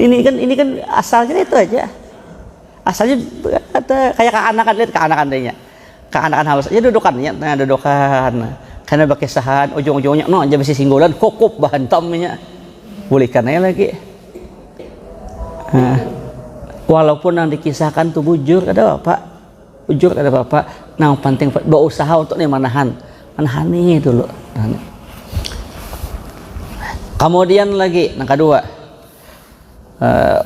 Ini kan asalnya itu aja. Asalnya kayak keanakan, lihat keanakan dehnya. Keanakan halus aja dudukannya, nah dudukan. Karena pakai sahan ujung-ujungnya no aja besi singgolan kokop bahan tamnya. Bolehkan aja lagi. Nah, walaupun yang dikisahkan tuh bujur ada bapak. Bujur ada bapak. Nah, penting berusaha untuk nih manahan nih dulu. Kemudian lagi yang kedua,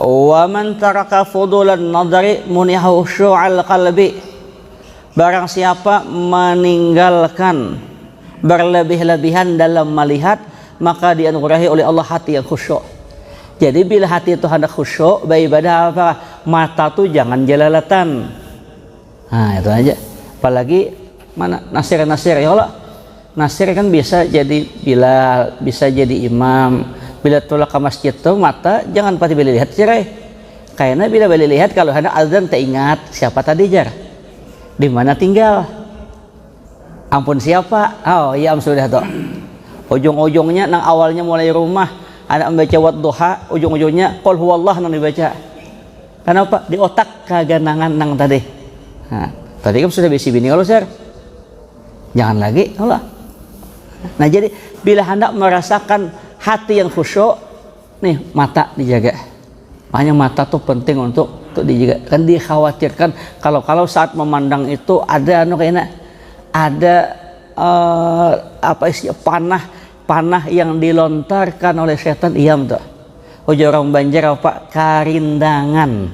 wa man taraka fudulan nadari munihahu syu'al qalbi. Barang siapa meninggalkan berlebih-lebihan dalam melihat, maka dianugerahi oleh Allah hati yang khusyuk. Jadi bila hati itu hendak khusyuk, beribadah apa? Mata tuh jangan jelalatan. Nah, itu aja. Apalagi mana nasir ya Allah. Nasir kan bisa jadi Bilal, bisa jadi imam. Bila tolak ke masjid tuh mata jangan pati bila lihat cerai. Karena bila bila lihat kalau hendak azan tak ingat siapa tadi jar. Di mana tinggal? Ampun siapa? Oh iya sudah tuh. Ujung-ujungnya nang awalnya mulai rumah anak membaca wadduha, ujung-ujungnya qul huwallah nang dibaca. Kenapa? Di otak kaganangan nang tadi. Nah, tadi kan sudah bisi bini kalau share. Jangan lagi Allah. Nah, jadi bila hendak merasakan hati yang khusyuk, nih mata dijaga. Makanya mata tuh penting untuk dijaga. Kan dikhawatirkan kalau saat memandang itu ada kayaknya ada apa istilah panah yang dilontarkan oleh setan. Iyam tuh. Ujar orang Banjar apa? Karindangan.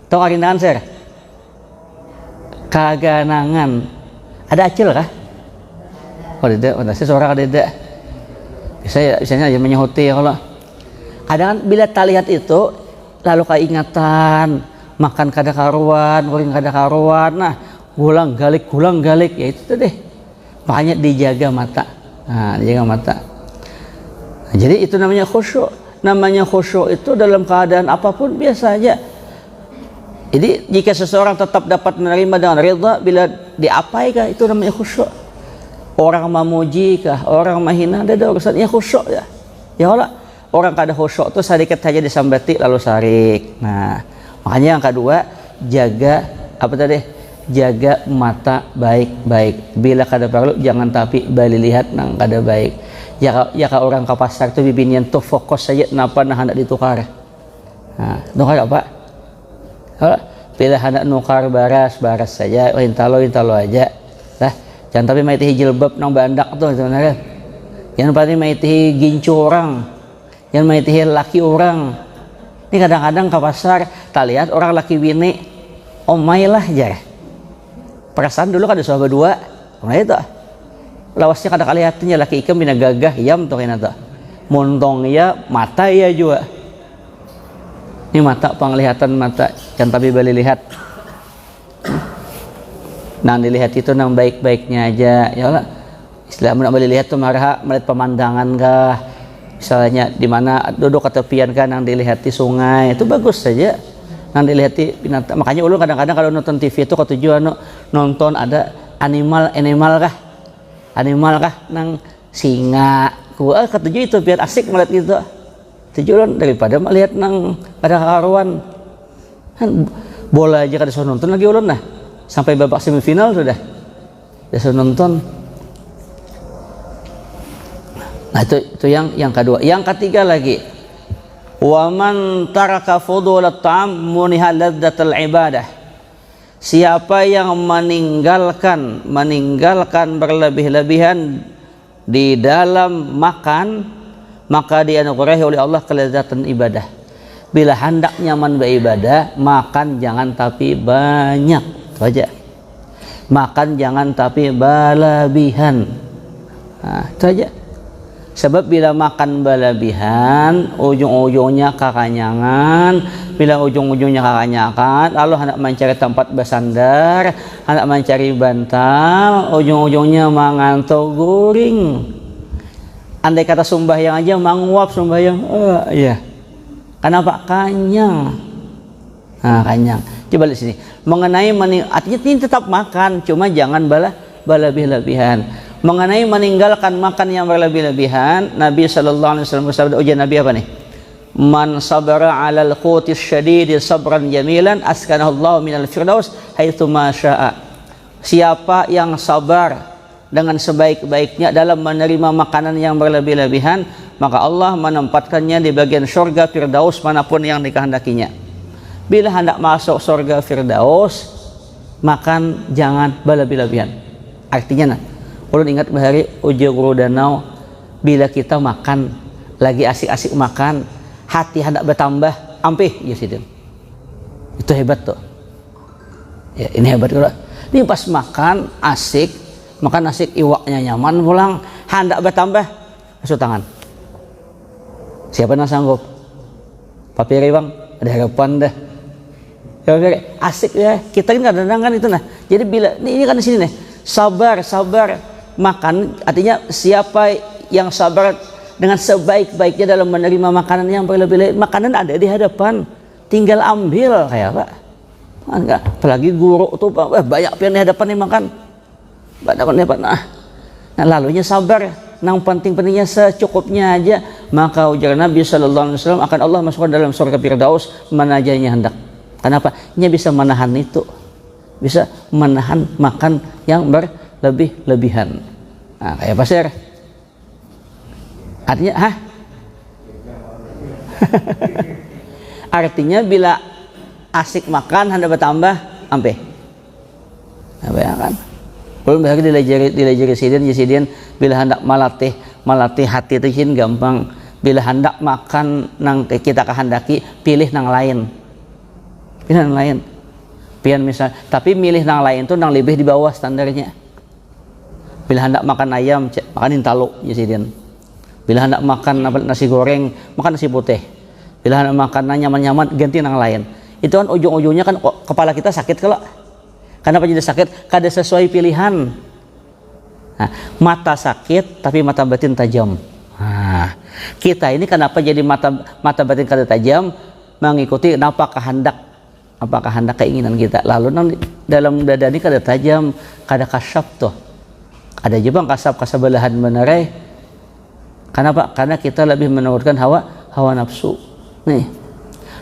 Tahu karindangan sir? Kaganangan. Ada acil kah? Oh tidak, saya seorang ada. Biasanya aja menyehuti ya kalau. Kadang bila tak lihat itu, lalu keingatan, makan kada karuan, goreng kada karuan, nah gulang galik, ya itu deh. Makanya dijaga mata. Nah, dijaga mata. Nah, jadi itu namanya khusyuk. Namanya khusyuk itu dalam keadaan apapun biasa aja. Jadi jika seseorang tetap dapat menerima dengan ridha bila diapai kah itu namanya khusyuk. Orang memuji kah, orang menghina, ada urusannya khusyuk ya. Ya Allah, orang kada khusyuk itu sedikit saja disambati lalu sarik. Nah, makanya yang kedua jaga apa tadi? Jaga mata baik-baik. Bila kada perlu jangan tapi bali lihat nang kada baik. Ya orang ke pasar tu bibinian tu fokus saja napa nah hendak ditukar. Nah, tukar apa? Bila hendak nukar baras saja, intalo aja. Lah, jangan tapi maitihi jilbab nang bandak tuh sebenarnya. Jangan pati maitihi gincu orang. Jangan maitihi laki orang. Ini kadang-kadang ke pasar tak lihat orang laki bini omai lah aja. Perasaan dulu kan ada sahabat dua. Nah itu. Lawasnya kada kalihatannya laki ikam bina gagah yam tuh kena tuh. Montong ya mata ya juga. Ini mata penglihatan mata jangan tapi balik lihat. Nang dilihat itu nang baik-baiknya aja ya Allah. Istilah nak balik lihat tuh marah melihat pemandangan kah. Misalnya di mana duduk ke tepian kan nang dilihat di sungai itu bagus saja. Nang dilihat di binatang. Makanya ulun kadang-kadang kalau nonton TV itu ketujuan nonton ada animal kah nang singa. Gua ketujuh itu biar asik melihat gitu. Tujuan daripada melihat nang pada karuan kan bola aja kada sudah nonton lagi ulun nah sampai babak semifinal sudah nonton. Nah itu yang kedua. Yang ketiga lagi wa man taraka fudulat ta'am muniha ladzatal ibadah. Siapa yang meninggalkan berlebih-lebihan di dalam makan maka dianugerahi oleh Allah kelezatan ibadah. Bila hendak nyaman beribadah, makan jangan tapi banyak. Itu aja. Makan jangan tapi berlebihan. Nah, itu aja. Sebab bila makan berlebihan, ujung-ujungnya kekanyangan. Bila ujung-ujungnya kekanyangan, lalu hendak mencari tempat bersandar, hendak mencari bantal, ujung-ujungnya mengantuk guring. Andai kata sembahyang aja menguap sembahyang, iya. Kenapa? Kanyang. Nah, kanyang. Coba lihat sini. Mengenai artinya ini tetap makan, cuma jangan berlebih-lebihan. Mengenai meninggalkan makan yang berlebih-lebihan, Nabi sallallahu alaihi wasallam bersabda, ujian Nabi apa nih? Man sabara 'alal qutis syadidi sabran jamilan askanahullahu minal firdaus haitsu ma syaa. Siapa yang sabar dengan sebaik-baiknya dalam menerima makanan yang berlebih-lebihan, maka Allah menempatkannya di bagian surga firdaus manapun yang dikehendakinya. Bila hendak masuk surga firdaus, makan jangan berlebih-lebihan. Artinya ulun ingat bahari uji guru danau, bila kita makan lagi asik-asik makan, hati hendak bertambah ampih ya sidin. Itu hebat tuh. Ya, ini hebat kalau ini pas makan asik iwaknya nyaman pulang hendak bertambah masuk tangan. Siapa yang sanggup? Papiri bang, ada harapan dah. Ya, asik ya. Kita kan kadang-kadang kan itu nah. Jadi bila ini kan di sini nih, sabar makan artinya siapa yang sabar dengan sebaik-baiknya dalam menerima makanan yang berlebih-lebihan. Makanan ada di hadapan, tinggal ambil kayak apa? Enggak, apalagi guru tuh banyak pian di hadapan nih makan. Nah, lalunya sabar. Yang penting-pentingnya secukupnya aja. Maka ujar Nabi sallallahu alaihi wasallam akan Allah masukkan dalam surga firdaus mana aja yang hendak. Kenapa? Nya bisa menahan itu. Bisa menahan makan yang berlebih-lebihan. Nah, kayak pasir. Artinya artinya bila asik makan hendak bertambah ampe. Apa ya kan? Belum bahagi dilajari sidin bila hendak malatih hati itu jin gampang. Bila hendak makan nang kita kehendaki pilih nang lain. Pilih nang lain. Pian misal, tapi milih nang lain tuh nang lebih di bawah standarnya. Bila hendak makan ayam, makanin talu ya sidin. Bila hendak makan nasi goreng, makan nasi putih. Bila hendak makan nyaman-nyaman, ganti nang lain. Itu kan ujung-ujungnya kan kepala kita sakit kalau. Kenapa jadi sakit? Kada sesuai pilihan. Nah, mata sakit, tapi mata batin tajam. Nah, kita ini kenapa jadi mata batin kada tajam? Mengikuti apa kehendak keinginan kita. Lalu dalam dada ini kada tajam, kada kasap tuh. Ada juga kasap belahan benerai. Kenapa? Karena kita lebih menurutkan hawa nafsu. Nih.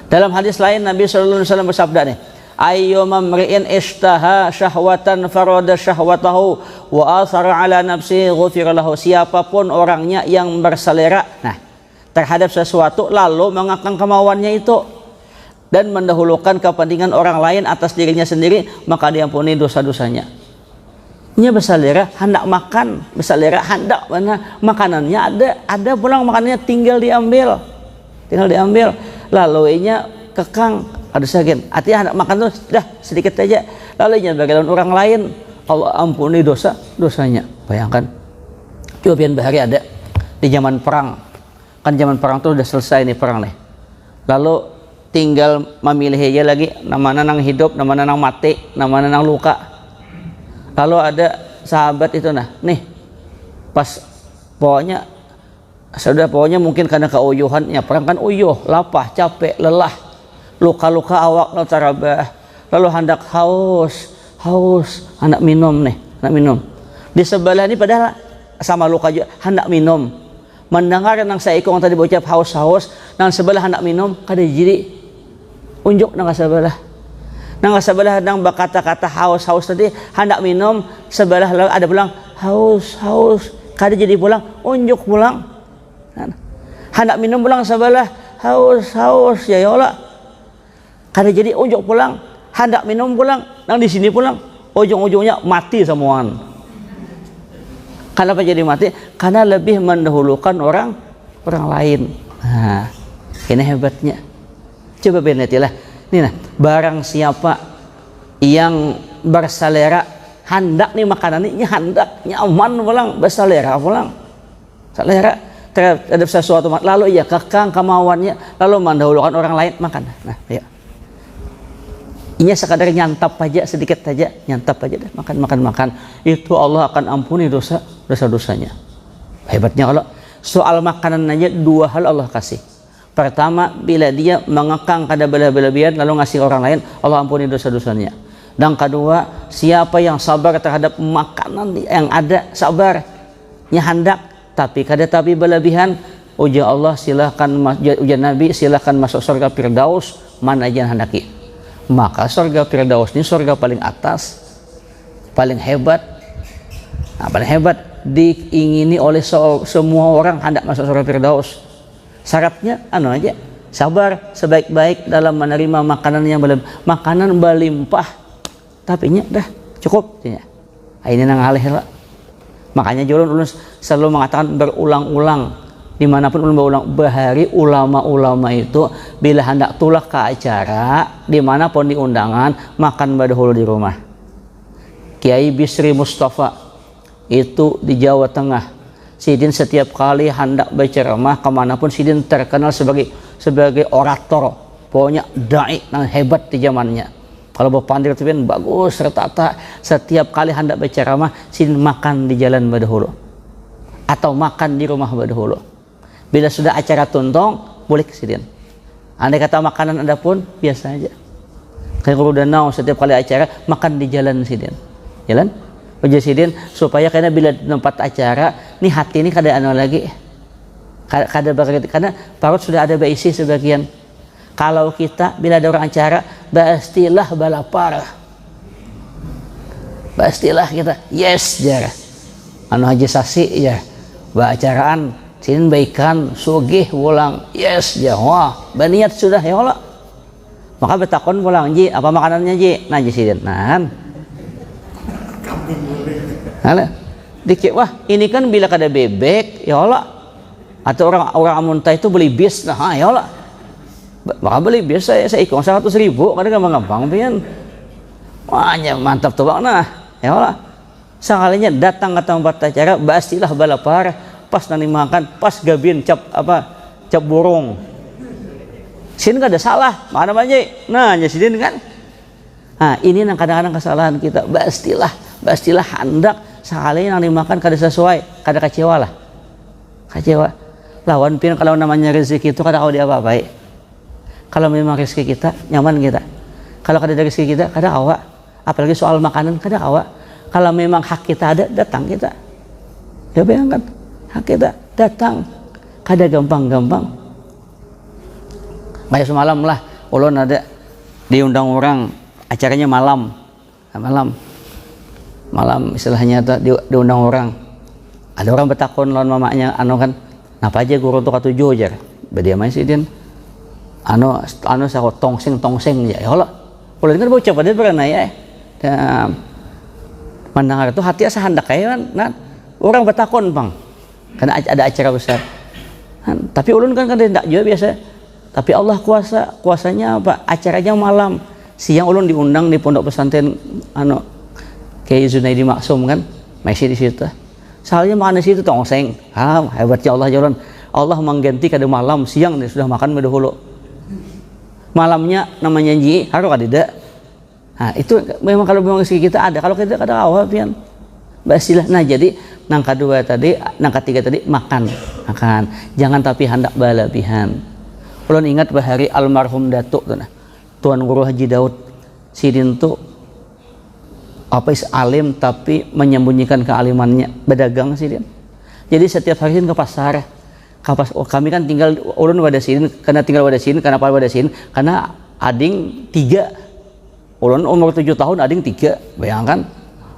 Dalam hadis lain Nabi sallallahu alaihi wasallam bersabda nih, ayyuma mri'in ishtaha syahwatan farada syahwatahu wa athara ala nafsi ghufira lahu. Siapapun orangnya yang berselera terhadap sesuatu lalu mengekang kemauannya itu dan mendahulukan kepentingan orang lain atas dirinya sendiri, maka diampuni dosa-dosanya. Nya berselera hendak makan, berselera hendak mana makanannya ada pulang makanannya tinggal diambil. Lalu nya kekang ada sebagian artinya hendak makan tuh dah sedikit aja, lalu nya bagaimana orang lain Allah ampuni dosanya. Bayangkan coba pian bahari ada di zaman perang, kan zaman perang tuh udah selesai nih perang nih, lalu tinggal memilih aja lagi namanya nang hidup, namanya nang mati, namanya nang luka. Lalu ada sahabat itu nih pas pokoknya mungkin karena keuyuhannya perang kan uyuh, lapah, capek, lelah, luka-luka awak no tarabah, lalu hendak haus hendak minum di sebelah ini padahal sama luka juga hendak minum, mendengar nang saikong tadi bocap haus nang sebelah hendak minum kada jadi unjuk nang sebelah nang berkata-kata haus tadi hendak minum, sebelah ada pulang haus kada jadi pulang unjuk pulang. Hendak minum pulang sebelah haus ya Allah kada jadi unjuk pulang, hendak minum pulang nang di sini pulang ujung-ujungnya mati semuaan. Kenapa jadi mati? Karena lebih mendahulukan orang lain. Nah, ini hebatnya. Coba benetilah ini barang siapa yang berselera hendak nih makanannya hendak nyaman pulang, berselera pulang selera terhadap sesuatu lalu ia kekang kemauannya lalu mendahulukan orang lain makan. Nah ya ini sekadar nyantap aja sedikit aja, nyantap aja deh, makan itu Allah akan ampuni dosanya. Hebatnya kalau soal makanan aja dua hal Allah kasih. Pertama, bila dia mengekang kada berlebihan lalu ngasih orang lain, Allah ampuni dosa-dosanya. Dan kedua, siapa yang sabar terhadap makanan yang ada, sabarnya hendak tapi berlebihan, ujian Allah silahkan, ujian Nabi silahkan masuk surga Firdaus mana aja yang handaki. Maka surga Firdaus ini surga paling atas, paling hebat. Nah, paling hebat diingini oleh semua orang hendak masuk surga Firdaus. Syaratnya aja, sabar sebaik-baik dalam menerima makanan yang berlimpah. Tapi dah cukup nya. Ini nang halih lah. Makanya ulun selalu mengatakan berulang-ulang, dimanapun ulun berulang bahari ulama-ulama itu bila hendak tulah ke acara dimanapun di undangan makan badahulu di rumah. Kiai Bisri Mustafa itu di Jawa Tengah, sidin setiap kali hendak berceramah kemanapun sidin terkenal sebagai orator, pokoknya dai yang hebat di zamannya. Kalau berpandir itu kan bagus tertata. Setiap kali hendak berceramah sidin makan di jalan badahulu atau makan di rumah badahulu. Bila sudah acara tuntong boleh ke sidin. Andai kata makanan ada pun biasa aja. Kayak kalau danau setiap kali acara makan di jalan sidin. Jalan sidin supaya karena bila tempat acara nih hati ini kada lagi. Kada karena parut sudah ada berisi sebagian. Kalau kita bila ada orang acara pastilah balapar. Pastilah kita yes jar. Haji sasi ya. Ba acaraan sin baikan sugih ulang yes jar. Wah, baniat sudah ya Allah. Maka betakon pulang ji, apa makanannya ji? Nah ji sidin. Nah. Dikit wah ini kan bila kada bebek ya Allah atau orang amuntai itu beli bis nah ya Allah maka beli bis saya ikut 100.000 kadang gampang pian wah mantap tuh bang nah ya Allah sekalinya datang ke tempat acara pastilah balapar pas nanti makan pas gabin cap burung sin kada salah mana banyak nah nyasidin kan nah ini yang kadang-kadang kesalahan kita pastilah hendak sekali yang dimakan kada sesuai, kada kecewa lawan pian kalau namanya rezeki itu kada kau dia apa-apa. Kalau memang rezeki kita nyaman kita, kalau kada ada rezeki kita kada awak, apalagi soal makanan kada awak. Kalau memang hak kita ada datang kita ya bayangkan hak kita datang kada gampang kayak semalam lah ulun ada diundang orang acaranya malam istilahnya diundang orang, ada orang bertakon lawan mamanya kan napa aja guru untuk katujuh aja beda main sih din saya tongseng ya Allah boleh kan bocah pada pernah ya mendengar itu hati asa hendak kayak kan orang bertakon bang karena ada acara besar tapi ulun kan tidak juga biasa tapi Allah kuasanya apa acaranya malam siang ulun diundang di pondok pesantren kayak Zunaidi Maksum kan masih di situ. Soalnya makan di situ tongseng. Hebatnya Allah jalan. Allah mengganti kada malam siang dia sudah makan dahulu. Malamnya namanya ji harus ada. Nah, itu memang kalau memang rezeki kita ada. Kalau kita kada awal pian. Basilah. Nah, jadi nang kedua tadi, nang ketiga tadi makan. Jangan tapi hendak berlebihan. Ulun ingat bahari almarhum Datuk Tuan Guru Haji Daud Sidin tuh alim tapi menyembunyikan kealimannya berdagang sih dia. Jadi setiap hari ke pasar kami kan tinggal ulun wadasin karena tinggal wadasin kenapa wadasin karena ading 3 ulun umur 7 tahun ading 3 bayangkan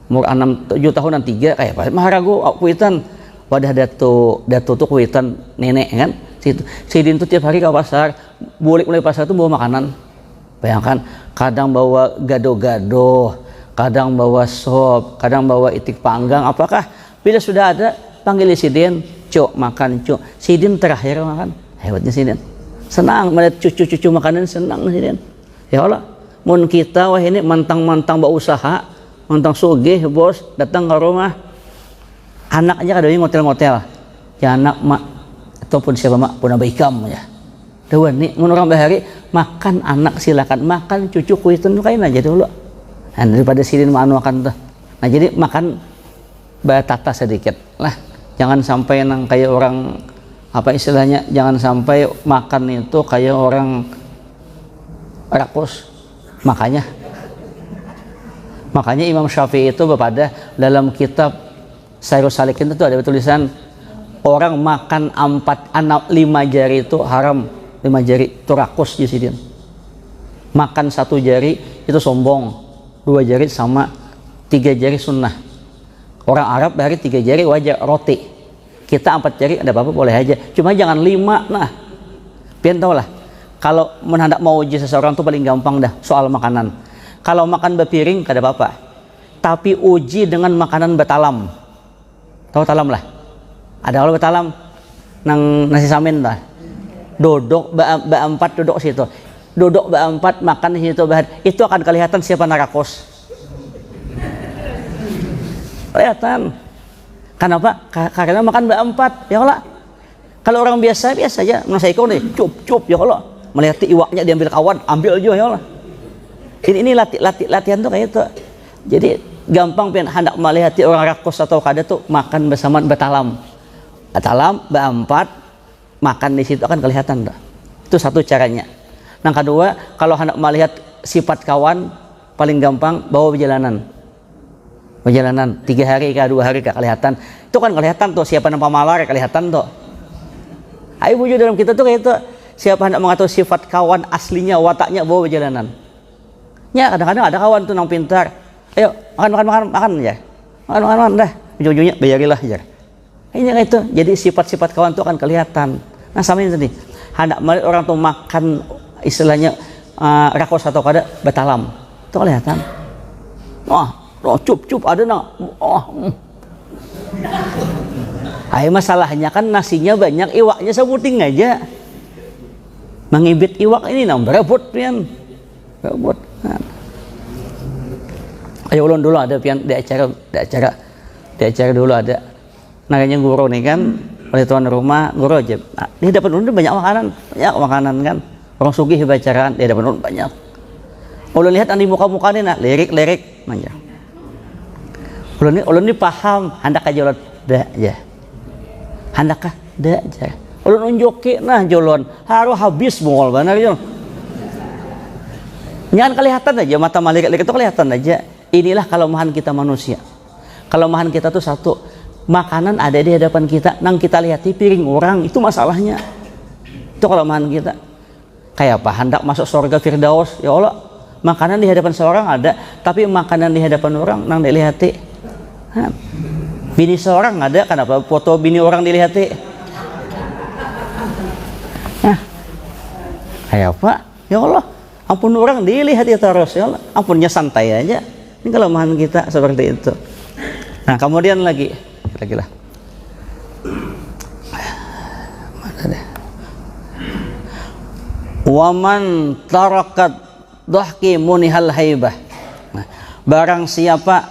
umur 7 tahunan 3 kayak apa maharago kuitan wadah datu tuh kuitan nenek kan sidin tuh tiap hari ke pasar mulai pasar tuh bawa makanan bayangkan kadang bawa gado-gado kadang bawa sop, kadang bawa itik panggang. Apakah bila sudah ada panggil sidin, cuk makan cuk. Sidin terakhir makan. Hebatnya sidin. Senang melihat cucu-cucu makanan senang sidin. Ya Allah, mun kita wah ini mantang-mantang berusaha, mantang sugih bos datang ke rumah. Anaknya kadang ngotel-ngotel. Ya anak mak ataupun siapa mak pun baikam ya. Dewan nih mun orang bahari makan anak silakan makan cucu kuitun kain aja dulu. Nah, daripada sidin akan tuh. Nah jadi makan batata sedikit lah. Jangan sampai nang kayak orang apa istilahnya. Jangan sampai makan itu kayak orang rakus. Makanya Imam Syafi'i itu bepada dalam kitab Sairus Salikin itu ada tulisan orang makan 5 jari itu haram. 5 jari itu rakus di sini. Makan 1 jari itu sombong. 2 jari sama, 3 jari sunnah. Orang Arab dari 3 jari wajar roti. Kita 4 jari ada apa-apa boleh aja. Cuma jangan 5. Nah, pian tahu lah. Kalau menhendak mau uji seseorang tuh paling gampang dah soal makanan. Kalau makan bepiring kada apa-apa. Tapi uji dengan makanan betalam. Tahu talam lah? Ada kalau betalam nang nasi samin lah. Dodok ba 4 duduk situ. Duduk ba 4 makan di situ bahan. Itu akan kelihatan siapa narakos. Kelihatan. Kenapa? Karena makan ba 4 ya Allah. Kalau orang biasa aja, menurut saya nih cup ya Allah. Melihat iwaknya diambil kawan, ambil aja ya Allah. Ini latihan tuh kayak itu. Jadi gampang pian hendak melihat orang rakos atau kada tuh makan bersama betalam. Betalam ba 4 makan di situ akan kelihatan dah. Itu satu caranya. Yang kedua, kalau hendak melihat sifat kawan paling gampang bawa perjalanan. 3 hari ke 2 hari ke kelihatan. Itu kan kelihatan tuh siapa nampak malar kelihatan tuh. Ayo wujud dalam kita tuh kayak itu. Siapa hendak mengetahui sifat kawan aslinya, wataknya bawa perjalanan. Ya kadang-kadang ada kawan tuh yang pintar. Ayo makan ya. Makan dah. Ujung-ujungnya bayarilah aja. Ini kayak itu. Jadi sifat-sifat kawan tuh akan kelihatan. Nah sama ini tadi. Hendak melihat orang tuh makan istilahnya rakos atau kada betalam. Itu kelihatan. Cup ada nak. Masalahnya kan nasinya banyak, iwaknya sebuting aja. Mengibit iwak ini berebut pian. Berebut. Ayo ulun dulu ada pian di acara dulu ada. Namanya guru nih kan, oleh tuan rumah guru aja. Nah, dia dapat ulun banyak makanan kan. Orang sugih bacaan dia dapat ulun banyak. Ulun lihat di muka-muka ini nak lirik nanya. Ulun ini paham hendak aja ulun dak ya. Hendak kah dak aja. Ulun unjuki nah jolon harus habis mongol benar yo. Jangan kelihatan aja mata malirik itu kelihatan aja. Inilah kelemahan kita manusia. Kelemahan kita tuh satu, makanan ada di hadapan kita, nang kita lihat di piring orang, itu masalahnya. Itu kelemahan kita. Kayak apa? Hendak masuk surga Firdaus, ya Allah. Makanan di hadapan seorang ada, tapi makanan di hadapan orang nang dilihati. Bini seorang ada, kenapa foto bini orang dilihati? Kayak apa? Ya Allah, ampun orang dilihati terus, ya Allah. Ampunnya santai aja. Ini kelemahan kita seperti itu. Nah kemudian lagi lah. Mana deh? Waman tarakat dhahki munihal haibah. Nah, barang siapa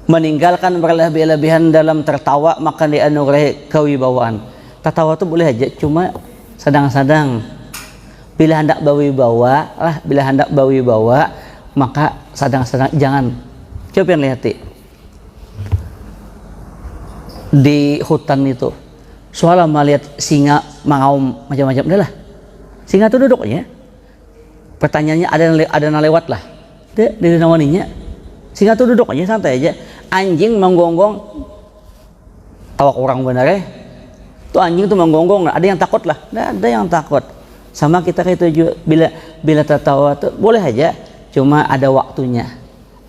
meninggalkan berlebih-lebihan dalam tertawa maka dianugerahi kewibawaan. Tertawa itu boleh aja, cuma sedang-sedang. Bila hendak bawi-bawa lah, bila hendak bawi-bawa maka sedang-sedang jangan. Coba lihat di hutan itu soalnya melihat singa mengaum macam-macam dah lah. Singa itu duduknya. Pertanyaannya ada yang lewat lah. Di nawaninya. Singa itu duduk aja santai aja. Anjing menggonggong. Tawak orang benar ya. Tuh anjing tuh menggonggong. Ada yang takut lah. Ada yang takut. Sama kita kayak itu juga bila tertawa tuh boleh aja. Cuma ada waktunya,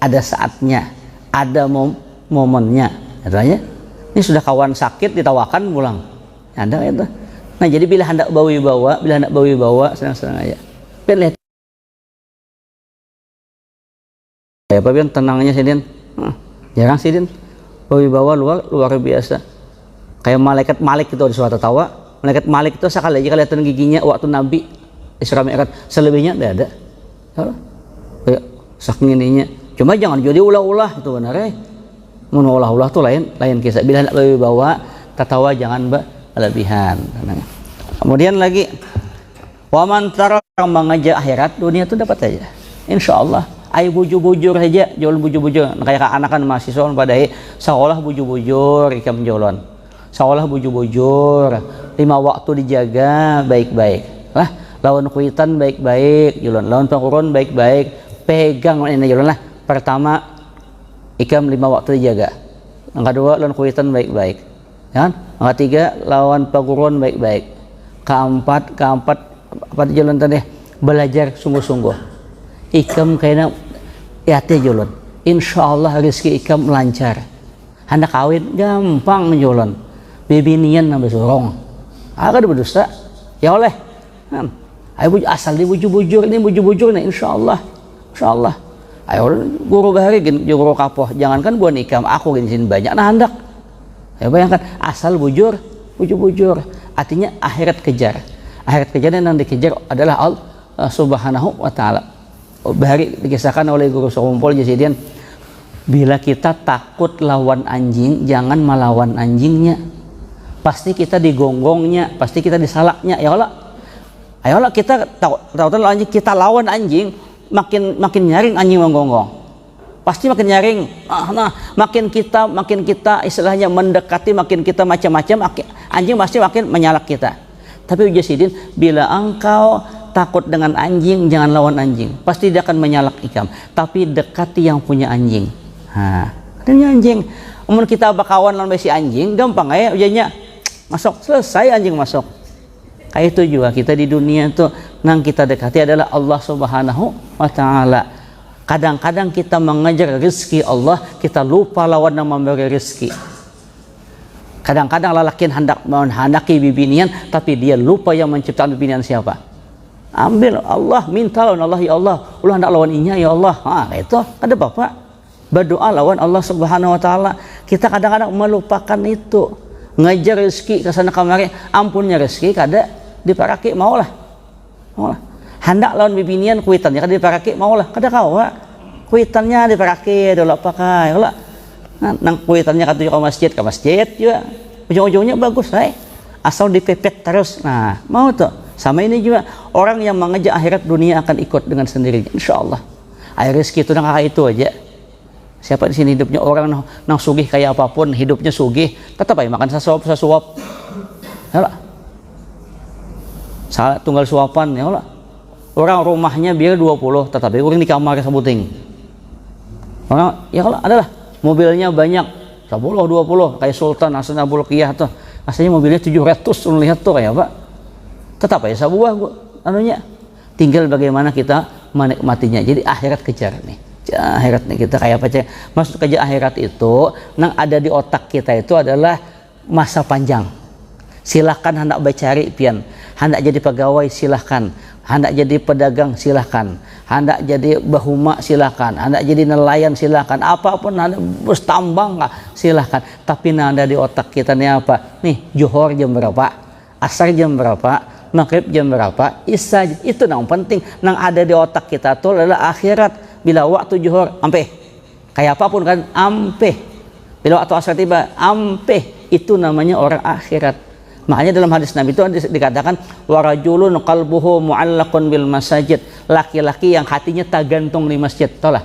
ada saatnya, ada momennya. Katanya, ini sudah kawan sakit ditawakan pulang. Ada itu. Nah jadi bila hendak bawa, senang-senang aja. Lihat. Ya Pak Bian tenangnya Sidin. Jarang Sidin. Bawa luar biasa. Kayak malaikat Malik itu di suatu tawa. Malaikat Malik itu sekali aja kelihatan giginya waktu Nabi Isra Mi'raj. Selebihnya tidak ada. Kayak saking ininya. Cuma jangan jadi ulah-ulah itu benar ya. Mun ulah-ulah tuh lain kisah. Bila hendak bawa tertawa jangan berlebihan. Kemudian lagi waman tara mengajak akhirat dunia itu dapat saja. Insyaallah. Ayo bujur-bujur saja, jual bujur-bujur. Kayak anak-anak mahasiswa pada sekolah bujur-bujur ikam jolon. Sekolah bujur-bujur, 5 waktu dijaga baik-baik. Lah, lawan kuitan baik-baik, jolon. Lawan pengurun baik-baik. Pegang ini jolon lah. Pertama ikam 5 waktu dijaga. Yang kedua lawan kuitan baik-baik. kan? Ketiga, lawan paguruan baik-baik. Keempat apa jalan tadi? Belajar sungguh-sungguh. Ikam kayaknya ya teh jalan. Insyaallah rezeki ikam lancar. Hendak kawin gampang jalan. Bibinian nambah sorong. Agak berdosa. Ya oleh. Ayo asal di bujur-bujur nih insyaallah. Insyaallah. Ayo guru bahari guru kapoh. Jangankan buat nikah aku gini sini banyak nah hendak. Ya bayangkan asal bujur. Artinya akhirat kejar. Akhirat kejar yang dikejar adalah Allah Subhanahu wa taala. Bahari dikisahkan oleh guru sekumpul Jasidian, bila kita takut lawan anjing, jangan melawan anjingnya. Pasti kita digonggongnya, pasti kita disalaknya. Ya Allah. Ayolah kita tahu anjing, kita lawan anjing, makin nyaring anjing menggonggong. Pasti makin nyaring. Makin kita istilahnya mendekati, makin kita macam-macam, anjing pasti makin menyalak kita. Tapi Jasidin, bila engkau takut dengan anjing, jangan lawan anjing. Pasti dia akan menyalak ikam. Tapi dekati yang punya anjing. Katanya anjing. Umur kita bakawan lawan si anjing, gampang ya ujiannya. Masuk, selesai anjing masuk. Kayak itu juga kita di dunia itu yang kita dekati adalah Allah Subhanahu wa taala. Kadang-kadang kita mengejar rezeki Allah, kita lupa lawan yang memberi rezeki. Kadang-kadang lelaki hendak menghendaki bibinian, tapi dia lupa yang menciptakan bibinian siapa. Ambil Allah, minta lawan Allah, ya Allah, ulah hendak lawan inya ya Allah. Itu ada bapak berdoa lawan Allah Subhanahu wa taala. Kita kadang-kadang melupakan itu. Ngejar rezeki kesana kemari, ampunnya rezeki kada diparaki maulah. Hendak lawan bibinian kuitannya kada diparaki maulah, kada kawa. Kuitannya diparaki dulu pakai lah. Nang kuitannya katuju ke masjid juga. Ujung-ujungnya bagus, asal dipepet terus. Nah, mau tuh. Sama ini juga orang yang mengejar akhirat dunia akan ikut dengan sendirinya, insyaallah. Air rezeki itu nang itu aja. Siapa di sini hidupnya orang nang sugih kayak apapun, hidupnya sugih, tetap aja makan sasuap. Ya lah. Salah tunggal suapan ya lah. Orang rumahnya biar 20, tetapi orang di kamar sebuting. Orang ya lah adalah mobilnya banyak 10 20 kayak Sultan Hasan Abdul Qiyah tuh. Aslinya mobilnya 700 lihat tuh kayak Pak. Tetap aja sebuah anunya. Tinggal bagaimana kita menikmatinya. Jadi akhirat kejar nih. Akhirat nih kita kayak apa aja. Maksud kerja akhirat itu yang ada di otak kita itu adalah masa panjang. Silahkan hendak bercari pian, hendak jadi pegawai silahkan, hendak jadi pedagang silahkan, hendak jadi bahuma silahkan, hendak jadi nelayan silahkan, apapun hendak bos tambang silahkan. Tapi yang ada di otak kita nih apa? Nih Johor jam berapa? Asar jam berapa? Maghrib jam berapa? Isya itu yang penting. Yang ada di otak kita tuh adalah akhirat. Bila waktu Johor ampe, kayak apapun kan ampe. Bila waktu asar tiba ampe, itu namanya orang akhirat. Makanya dalam hadis Nabi itu dikatakan warajulun qalbuhu mu'allaqun bil masajid, laki-laki yang hatinya tergantung di masjid. Tahu lah,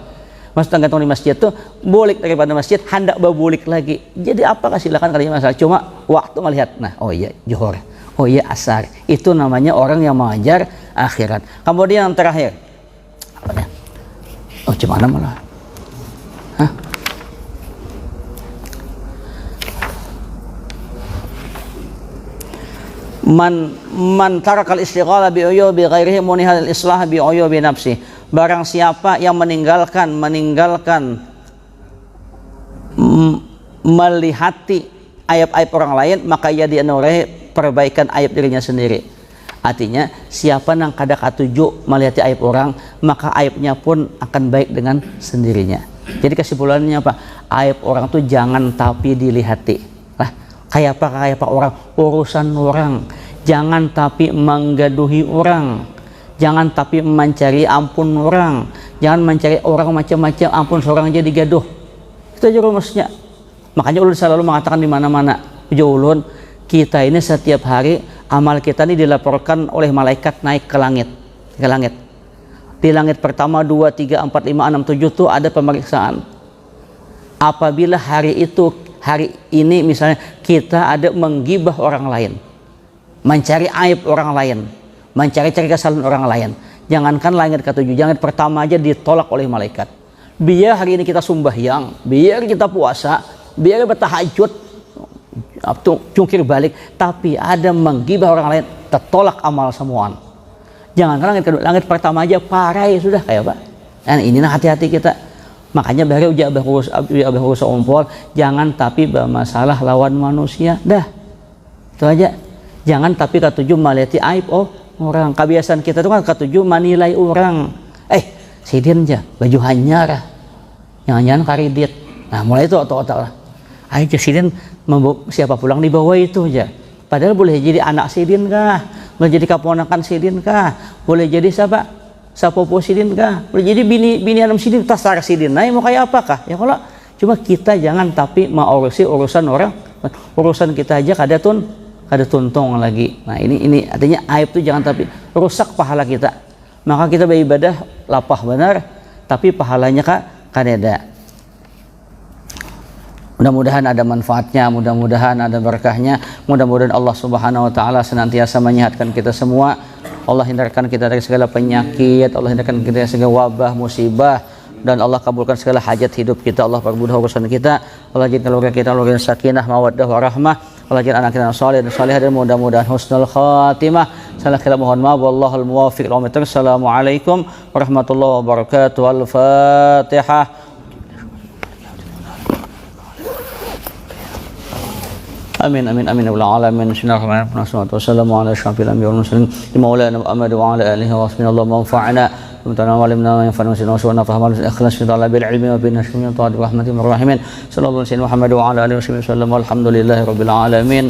maksud tergantung di masjid itu bolik daripada masjid hendak berbulik lagi. Jadi apakah silakan kalinya masalah, cuma waktu melihat. Nah, oh iya Johor, oh iya asar, itu namanya orang yang mengajar akhirat. Kemudian yang terakhir apa ya? Oh gimana malah? Man tarakal istighala bi uyubi ghairihi munihal islah bi uyubi nafsi. Barang siapa yang meninggalkan melihati aib-aib orang lain, maka ia dianugerahai perbaikan aib dirinya sendiri. Artinya siapa yang kada katuju melihat aib orang, maka aibnya pun akan baik dengan sendirinya. Jadi kesimpulannya apa? Aib orang tuh jangan tapi dilihati. Lah, kayak apa orang, urusan orang. Jangan tapi menggaduhi orang. Jangan tapi mencari ampun orang. Jangan mencari orang macam-macam, ampun seorang aja digaduh. Itu aja rumusnya. Makanya ulun selalu mengatakan di mana-mana, ulun kita ini setiap hari amal kita ini dilaporkan oleh malaikat naik ke langit. Di langit pertama 2, 3, 4, 5, 6, 7 itu ada pemeriksaan. Apabila hari ini misalnya kita ada menggibah orang lain, mencari aib orang lain, mencari-cari kesalahan orang lain, jangankan langit ke-7, langit pertama aja ditolak oleh malaikat. Biar hari ini kita sembahyang, biar kita puasa, biar bertahajud, cungkir balik, tapi ada menggibah orang lain, tertolak amal semuaan. Jangan langit pertama aja parai sudah kayak Pak. Dan inilah hati-hati kita. Makanya baru ujabah urus umpol, jangan tapi bermasalah lawan manusia. Dah. Itu aja. Jangan tapi ketujuh melihat aib orang. Kebiasaan kita itu kan ketujuh menilai orang. Sidin aja baju hanyar. Jangan-jangan karidit. Nah, mulai itu otak-otak lah. Ayo sidin siapa pulang di bawah itu aja. Padahal boleh jadi anak sidin kah? Boleh jadi keponakan sidin kah? Boleh jadi siapa? Sapopo sidin kah? Boleh jadi bini anak sidin, tasar sidin. Nah, mau kayak apakah? Ya kalau cuma kita jangan tapi mau urusan orang, urusan kita aja kada tuntung lagi. Nah, ini artinya aib itu jangan tapi rusak pahala kita. Maka kita beribadah lapah benar, tapi pahalanya kada ada. Mudah-mudahan ada manfaatnya, mudah-mudahan ada berkahnya, mudah-mudahan Allah Subhanahu wa taala senantiasa menyehatkan kita semua. Allah hindarkan kita dari segala penyakit, Allah hindarkan kita dari segala wabah, musibah, dan Allah kabulkan segala hajat hidup kita. Allah permudah urusan kita. Allah jadikan keluarga kita keluarga sakinah, mawaddah, warahmah. Allah jadikan anak kita saleh dan salihah, dan mudah-mudahan husnul khatimah. Salah kira mohon maaf, wallahul muwaffiq. Assalamualaikum warahmatullahi wabarakatuh. Al-Fatihah. Amin amin amin ya rabbal alamin. Bismillahirrahmanirrahim. Wassalamu ala asyrafil anbiya'i wal mursalin maulana Muhammad wa ala alihi wa sahbihi manfa'ana wa ta'alimna wa yanfa'una wa fahma ikhlas fi talabil ilmi wa bin nashmi wa ta'ad rahmatir rahimin. Sallallahu alaihi wa Muhammad wa ala alihi wa sahbihi sallam. Alhamdulillahi rabbil alamin.